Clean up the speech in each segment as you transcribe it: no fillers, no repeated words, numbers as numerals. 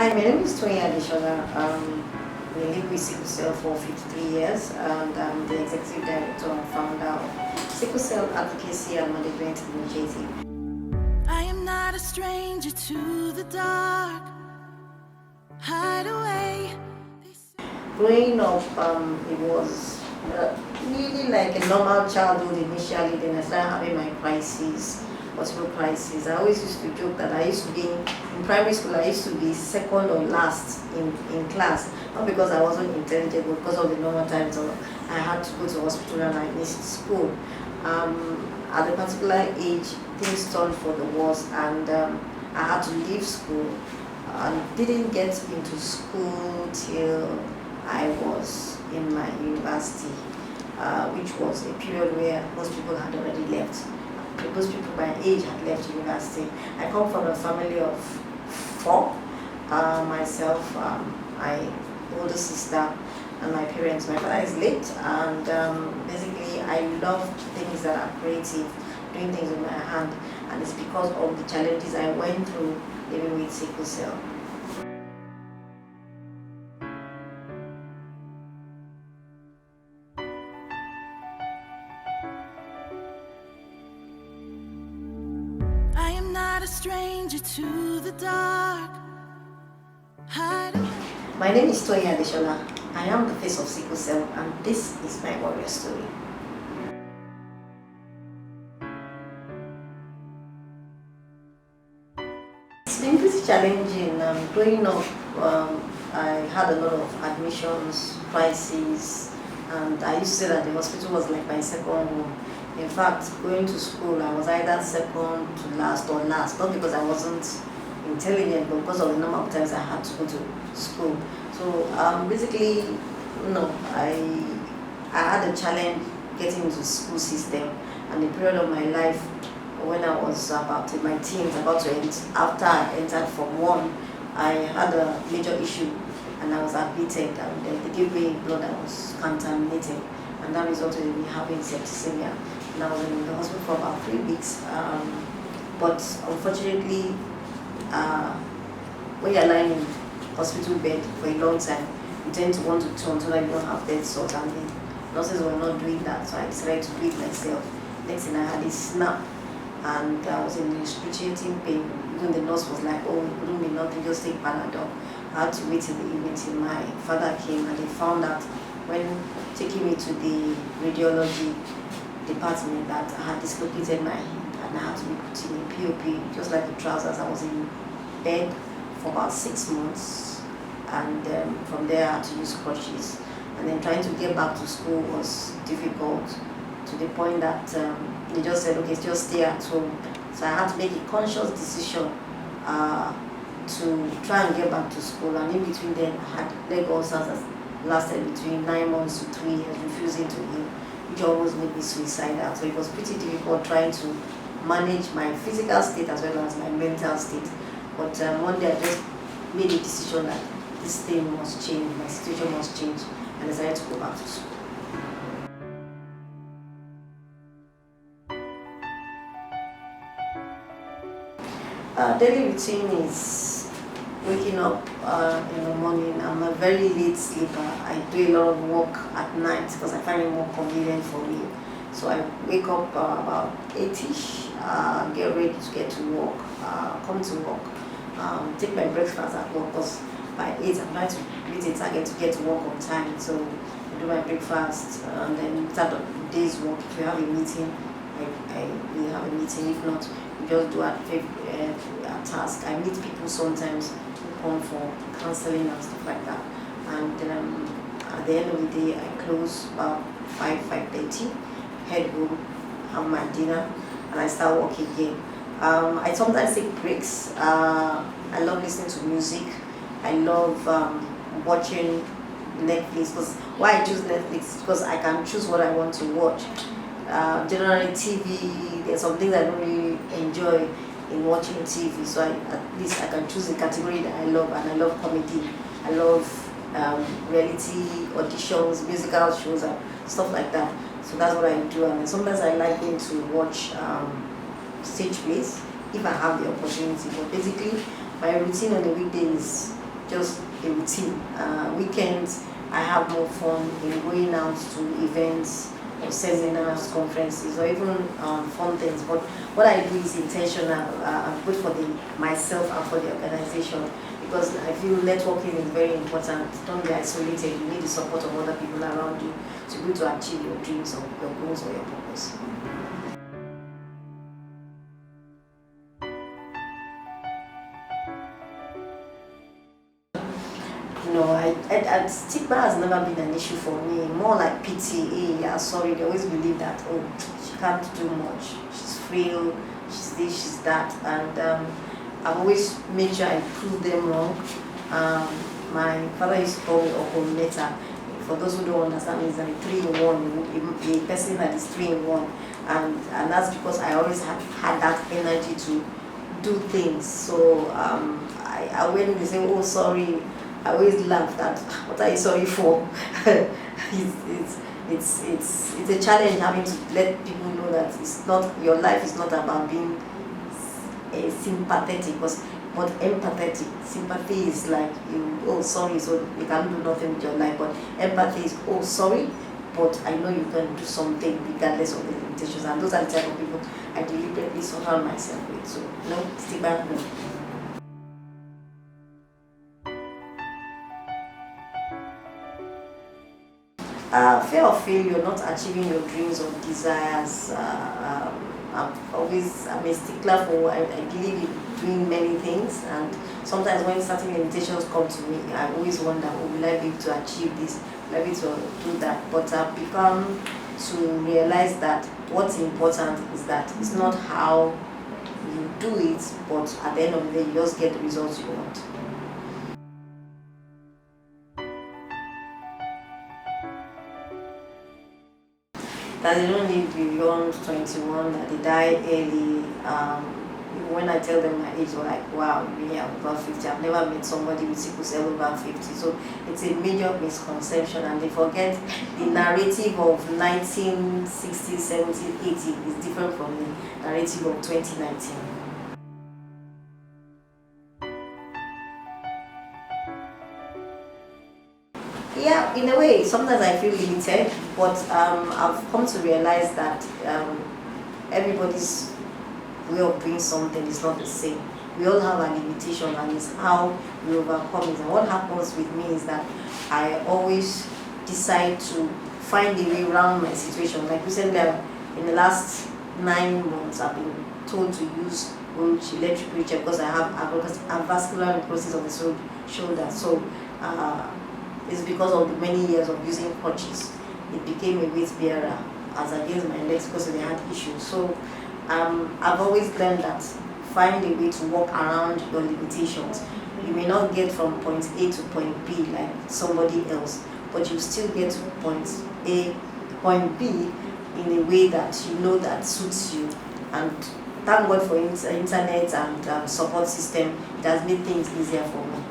Hi, my name is Toyin Adesola. I live with sickle cell for 53 years, and I'm the executive director and founder of sickle cell advocacy and management initiative. I am not a stranger to the dark. Hide away. Growing up, it was really like a normal childhood initially. Then I started having my crises, multiple crises. I always used to joke that I used to be in primary school. I used to be second or last in class, not because I wasn't intelligent, but because of the normal times. So I had to go to hospital and I missed school. At a particular age, things turned for the worse, and I had to leave school. And didn't get into school till I was in my university, which was a period where most people had already left. Most people my age had left university. I come from a family of four, myself, my older sister, and my parents. My father is late, and basically I love things that are creative, doing things with my hand, and it's because of the challenges I went through living with sickle cell. I am not a stranger to the dark. Hide away. My name is Toyin Adesola. I am the face of sickle cell, and this is my warrior story. It's been pretty challenging. Growing up, I had a lot of admissions, crises, and I used to say that the hospital was like my second home. In fact, going to school, I was either second to last or last, not because I wasn't intelligent, but because of the number of times I had to go to school. So basically, I had a challenge getting into the school system, and the period of my life when I was about in my teens, about to end, after I entered Form 1, I had a major issue and I was admitted, and they gave me blood that was contaminated, and that resulted in me having septicemia. And I was in the hospital for about 3 weeks. But unfortunately, when you're lying in hospital bed for a long time, you tend to want to turn so that you don't have bed sores, and the nurses were not doing that, so I decided to do it myself. Next thing I had a snap, and I was in excruciating pain. Even the nurse was like, "Oh, it wouldn't be nothing, just take Panadol." I had to wait in the evening till my father came, and they found out when taking me to the radiology department that I had dislocated my hip, and I had to be put in a POP, just like the trousers. I was in bed for about 6 months, and from there I had to use crutches. And then trying to get back to school was difficult, to the point that they just said, okay, just stay at home. So I had to make a conscious decision to try and get back to school. And in between then, I had leg ulcers that lasted between 9 months to 3 years, refusing to heal, which almost made me suicidal. So it was pretty difficult trying to manage my physical state as well as my mental state. But one day I just made a decision that this thing must change, my situation must change, and decided to go back to school. Daily routine is waking up in the morning. I'm a very late sleeper. I do a lot of work at night because I find it more convenient for me. So I wake up about 8ish, get ready to get to work, come to work, take my breakfast at work, because by 8 I'm trying to meet a target to get to work on time. So I do my breakfast and then start the day's work. If we have a meeting, we have a meeting. If not, we just do a task. I meet people sometimes who come for counseling and stuff like that. And at the end of the day, I close about 5:30, head home, have my dinner, and I start working again. I sometimes take breaks. I love listening to music. I love watching Netflix. Because why I choose Netflix? Because I can choose what I want to watch. Generally, TV, there's some things I don't really enjoy in watching TV, so at least I can choose a category that I love, and I love comedy. I love reality auditions, musical shows, and stuff like that. So that's what I do, and sometimes I like going to watch stage plays if I have the opportunity. But basically, my routine on the weekday is just a routine. Weekends, I have more fun in going out to events or seminars, conferences, or even fun things. But what I do is intentional, good for myself and for the organization, because I feel networking is very important. Don't be isolated. You need the support of other people around you to be able to achieve your dreams or your goals or your purpose. No, stigma has never been an issue for me. More like pity. Yeah, sorry. They always believe that, oh, she can't do much. She's frail. She's this, she's that, and I've always made sure I prove them wrong. My father used to call me Openness. For those who don't understand, it's like 3-in-1. A person that is 3-in-1, and that's because I always had that energy to do things. So I when they say, oh, sorry, I always laugh at, what are you sorry for? it's a challenge having to let people know that it's not, your life is not about being sympathetic, but empathetic. Sympathy is like, you, oh sorry, so you can do nothing with your life, but empathy is, oh sorry, but I know you can do something regardless of the limitations, and those are the type of people I deliberately surround myself with. So no, stigma, no. Fear of failure, not achieving your dreams or desires. I'm a stickler for, I believe in doing many things, and sometimes when certain limitations come to me, I always wonder, oh, will I be able to achieve this? Will I be able to do that? But I've become to realize that what's important is that it's not how you do it, but at the end of the day, you just get the results you want. That they don't live beyond 21, that they die early. When I tell them my age, they're like, wow, really, I'm over 50. I've never met somebody with sickle cell over 50. So it's a major misconception, and they forget the narrative of 1960, 70, 80 is different from the narrative of 2019. Yeah, in a way, sometimes I feel limited, but I've come to realize that everybody's way of doing something is not the same. We all have a limitation, and it's how we overcome it. And what happens with me is that I always decide to find a way around my situation. Like recently, in the last 9 months, I've been told to use electric wheelchair because I have vascular necrosis of the shoulder. So it's because of the many years of using crutches. It became a weight bearer as against my legs because they had issues. So I've always learned that find a way to work around your limitations. You may not get from point A to point B like somebody else, but you still get to point A, point B in a way that you know that suits you. And thank God for internet and support system. It has made things easier for me.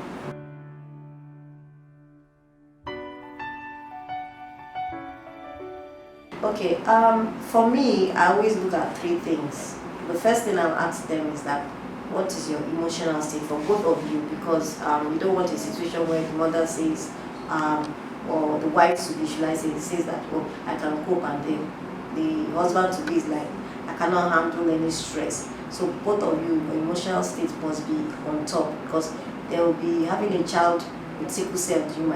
Okay, for me, I always look at 3 things. The first thing I'll ask them is that, what is your emotional state for both of you? Because we don't want a situation where the mother says, or the wife to visualize it, says that, oh, I can cope, and then the husband to be is like, I cannot handle any stress. So both of you, your emotional state must be on top, because they will be having a child with sickle cell. You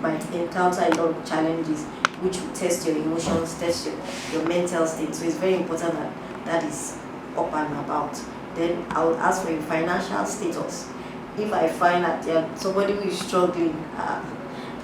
might encounter a lot of challenges which will test your emotions, test your mental state. So it's very important that that is up and about. Then I would ask for your financial status. If I find that somebody who is struggling,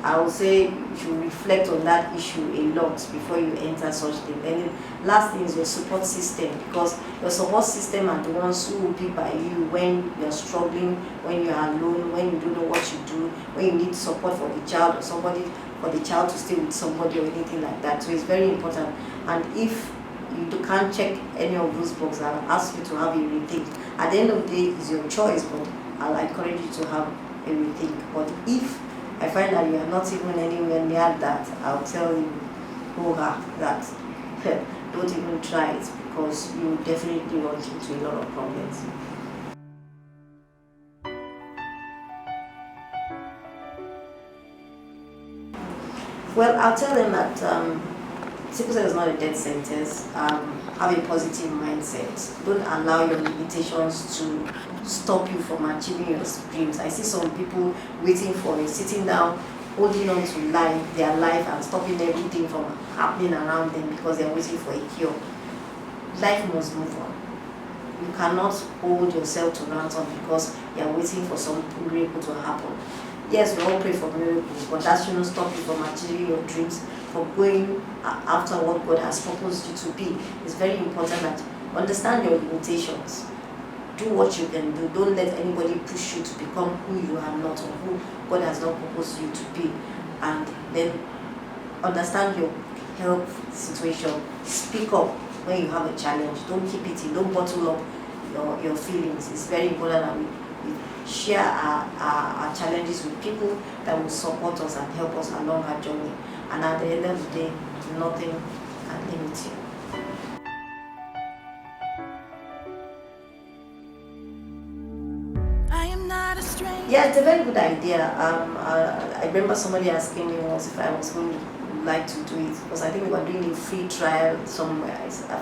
I would say you should reflect on that issue a lot before you enter such thing. And the last thing is your support system, because your support system are the ones who will be by you when you're struggling, when you're alone, when you don't know what you do, when you need support for the child, or somebody for the child to stay with somebody or anything like that. So it's very important. And if you can't check any of those boxes, I'll ask you to have a rethink. At the end of the day, it's your choice, but I'll encourage you to have a rethink. But if I find that you are not even anywhere near that, I'll tell you, that don't even try it, because you definitely run into a lot of problems. Well, I'll tell them that sickle cell is not a death sentence. Have a positive mindset. Don't allow your limitations to stop you from achieving your dreams. I see some people waiting for it, sitting down, holding on to their life, and stopping everything from happening around them because they're waiting for a cure. Life must move on. You cannot hold yourself to ransom because you're waiting for some miracle to happen. Yes, we all pray for miracles, but that shouldn't stop you from achieving your dreams, from going after what God has proposed you to be. It's very important that you understand your limitations. Do what you can do. Don't let anybody push you to become who you are not or who God has not proposed you to be. And then understand your health situation. Speak up when you have a challenge. Don't keep it in. Don't bottle up your feelings. It's very important that we share our challenges with people that will support us and help us along our journey. And at the end of the day, nothing can limit you. Yeah, it's a very good idea. I remember somebody asking me once if I was going to like to do it, because I think we were doing a free trial somewhere.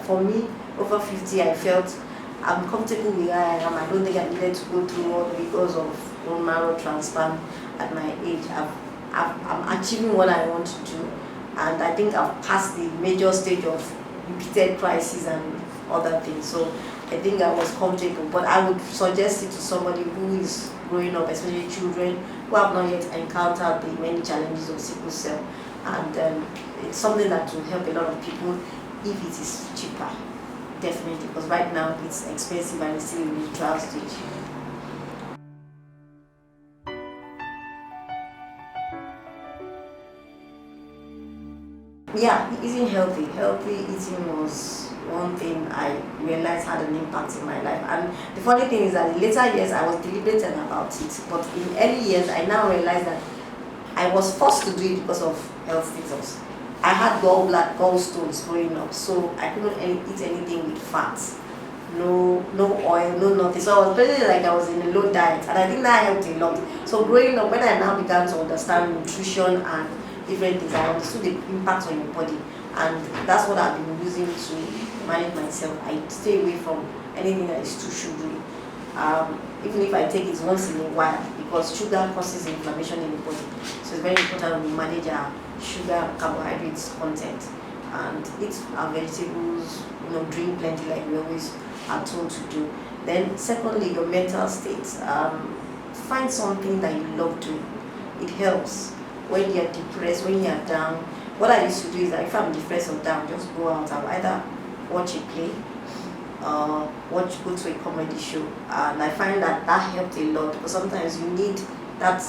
For me, over 50, I felt I'm comfortable with where I am. I don't think I needed to go through all the rigors of bone marrow transplant at my age. I'm achieving what I want to do, and I think I've passed the major stage of repeated crises and other things. So I think I was comfortable, but I would suggest it to somebody who is growing up, especially children who have not yet encountered the many challenges of sickle cell. And it's something that will help a lot of people if it is cheaper, definitely, because right now it's expensive and it's still in the trial stage. Yeah, eating healthy. Healthy eating was one thing I realized had an impact in my life. And the funny thing is that in later years I was deliberating about it, but in early years I now realized that I was forced to do it because of health reasons. I had gallstones growing up, so I couldn't eat anything with fats, no oil, no nothing. So I was basically like I was in a low diet, and I think that helped a lot. So growing up, when I now began to understand nutrition and different things, I understood the impact on your body, and that's what I've been using to manage myself. I stay away from anything that is too sugary. Even if I take it once in a while, because sugar causes inflammation in the body. So it's very important we manage our sugar, carbohydrates content, and eat our vegetables, drink plenty like we always are told to do. Then secondly, your mental state. Find something that you love doing. It helps when you're depressed, when you're down. What I used to do is that if I'm depressed or down, just go out. I'll either watch a play, go to a comedy show, and I find that helped a lot, because sometimes you need that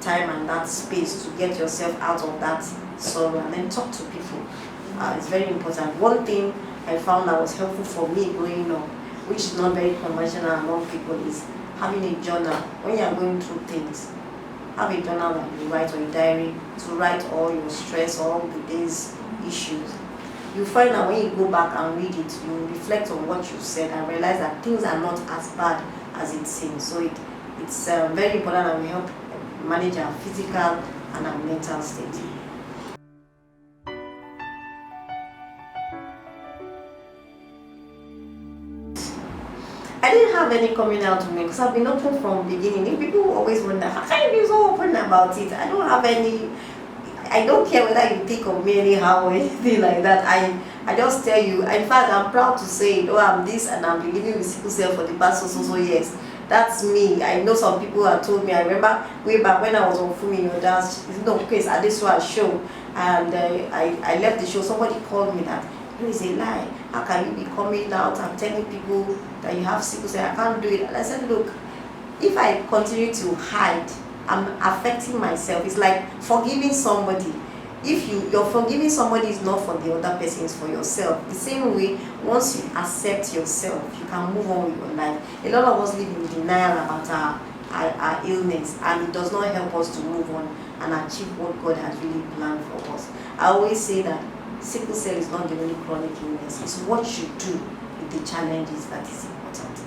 time and that space to get yourself out of that sorrow and then talk to people. It's very important. One thing I found that was helpful for me growing up, which is not very conventional among people, is having a journal. When you are going through things, have a journal that you write, or a diary, to write all your stress, all the day's issues. You find that when you go back and read it, you reflect on what you said and realize that things are not as bad as it seems. So it's very important that we help manage our physical and our mental state. I didn't have any coming out to me because I've been open from the beginning. People always wonder, how can you be so open about it? I don't have any. I don't care whether you think of me anyhow or anything like that. I just tell you. In fact, I'm proud to say, I'm this and I'm been living with sickle cell for the past so years. That's me. I know some people have told me. I remember way back when I was on Fumi in your dance, case Adesola show, and I left the show. Somebody called me that it's a lie. How can you be coming out and telling people that you have sickle cell? I can't do it. And I said, look, if I continue to hide, I'm affecting myself. It's like forgiving somebody. If you're forgiving somebody is not for the other person, it's for yourself. The same way, once you accept yourself, you can move on with your life. A lot of us live in denial about our illness, and it does not help us to move on and achieve what God has really planned for us. I always say that sickle cell is not the only chronic illness. It's what you do with the challenges that is important.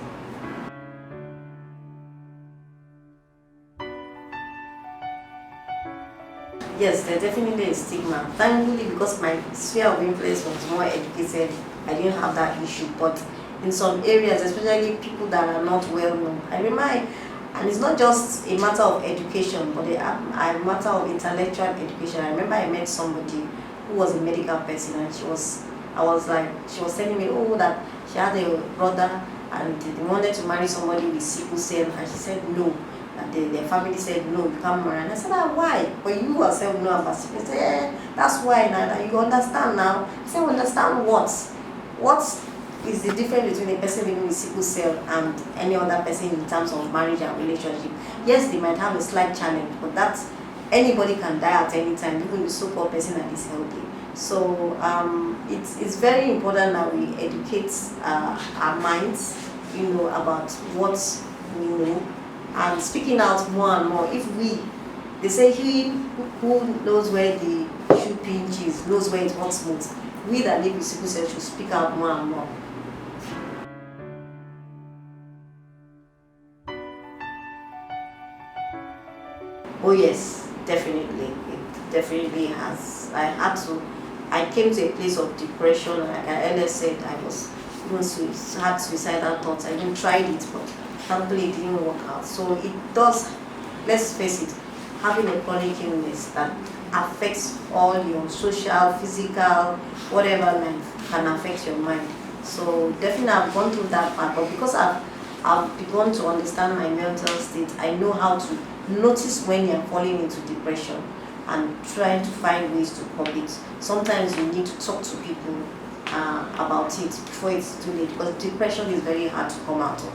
Yes, there's definitely a stigma. Thankfully, because my sphere of influence was more educated, I didn't have that issue. But in some areas, especially people that are not well known, I remember, and it's not just a matter of education, but a matter of intellectual education. I remember I met somebody who was a medical person, and she was telling me, oh, that she had a brother and they wanted to marry somebody with sickle cell, and she said no. And their family said no, you can't marry. And I said, why? But you yourself know about sickle cell. That's why now that you understand now. I said, understand what? What is the difference between a person living with sickle cell and any other person in terms of marriage and relationship? Yes, they might have a slight challenge, but that's anybody can die at any time, even the so-called person that is healthy. So it's very important that we educate our minds, about what we know, and speaking out more and more. They say he who knows where the shoe pinch is knows where it hurts most. We that live with sickle cell should speak out more and more. Oh yes, definitely. It definitely has. I came to a place of depression. Like I earlier said, I was even had suicidal thoughts. I even tried it, but thankfully it didn't work out. So it does, let's face it, having a chronic illness that affects all your social, physical, whatever life can affect your mind. So definitely I've gone through that part, but because I've begun to understand my mental state, I know how to notice when you're falling into depression and trying to find ways to cope it. Sometimes you need to talk to people about it before it's too late, because depression is very hard to come out of.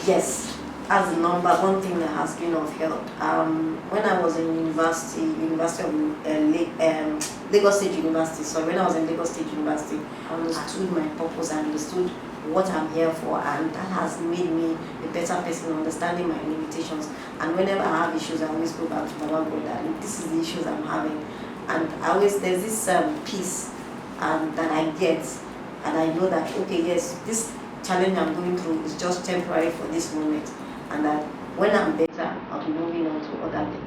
Yes, as the number one thing that has been of help. When I was in University of Lagos State University. So when I was in Lagos State University, I understood my purpose. I understood what I'm here for, and that has made me a better person, understanding my limitations. And whenever I have issues, I always go back to Baba God, and this is the issues I'm having. And there's this peace that I get, and I know that okay, yes, this challenge I'm going through is just temporary for this moment, and that when I'm better, I'll be moving on to other things.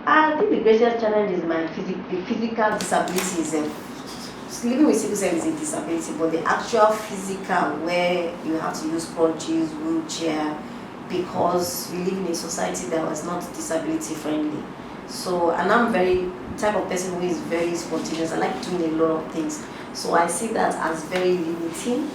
I think the greatest challenge is the physical disabilities. Living with sickle cell is a disability, but the actual physical, where you have to use crutches, wheelchair, because we live in a society that was not disability friendly. So, and I'm very type of person who is very spontaneous. I like doing a lot of things. So I see that as very limiting.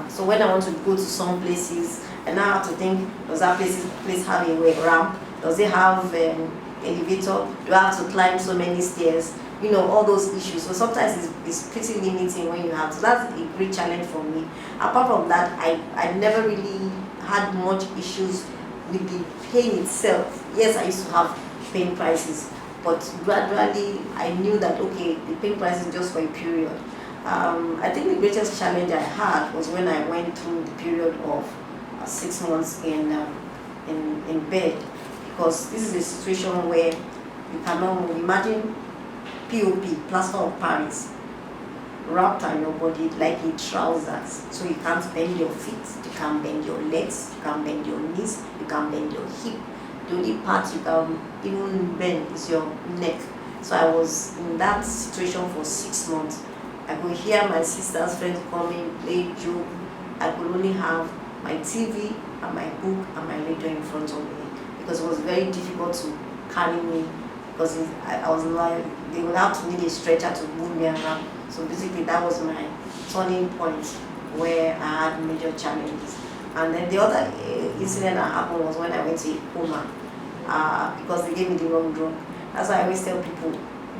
So when I want to go to some places, and now I have to think, does that place have a way ramp? Does it have elevator? Do I have to climb so many stairs? All those issues. So sometimes it's pretty limiting when you have to. So that's a great challenge for me. Apart from that, I never really had much issues with the pain itself. Yes, I used to have pain crises, but gradually I knew that okay, the pain crisis is just for a period. I think the greatest challenge I had was when I went through the period of 6 months in bed, because this is a situation where you cannot move. Imagine POP, plaster of Paris, wrapped on your body like a trousers, so you can't bend your feet, you can't bend your legs, you can't bend your knees, you can't bend your hip. The only part you can even bend is your neck. So I was in that situation for 6 months. I could hear my sister's friends coming, play joke. I could only have my TV and my book and my radio in front of me, because it was very difficult to carry me, because I was like, they would have to need a stretcher to move me around. So basically that was my turning point where I had major challenges. And then the other incident that happened was when I went to a coma, because they gave me the wrong drug. That's why I always tell people,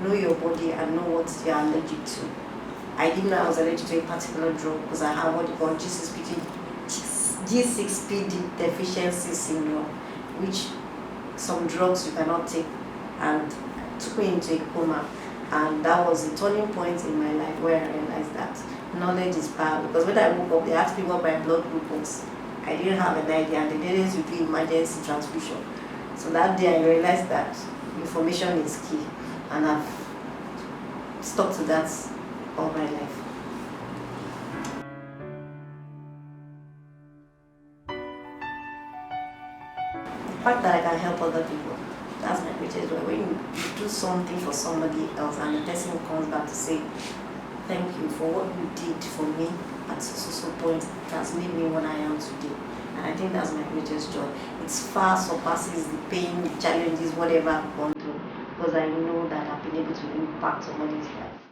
know your body and know what you are allergic to. I didn't know I was allergic to a particular drug because I have what you call G6PD deficiency syndrome, which some drugs you cannot take, and took me into a coma. And that was a turning point in my life where I realized that knowledge is power. Because when I woke up, they asked me what my blood group was. I didn't have an idea, and they didn't do emergency transfusion. So that day I realized that information is key, and I've stuck to that all my life. The fact that I can help other people, that's my greatest joy. When you do something for somebody else and the person comes back to say, thank you for what you did for me at so point, it has made me what I am today. And I think that's my greatest joy. It far surpasses the pain, the challenges, whatever I've gone through, because I know that I've been able to impact somebody's life.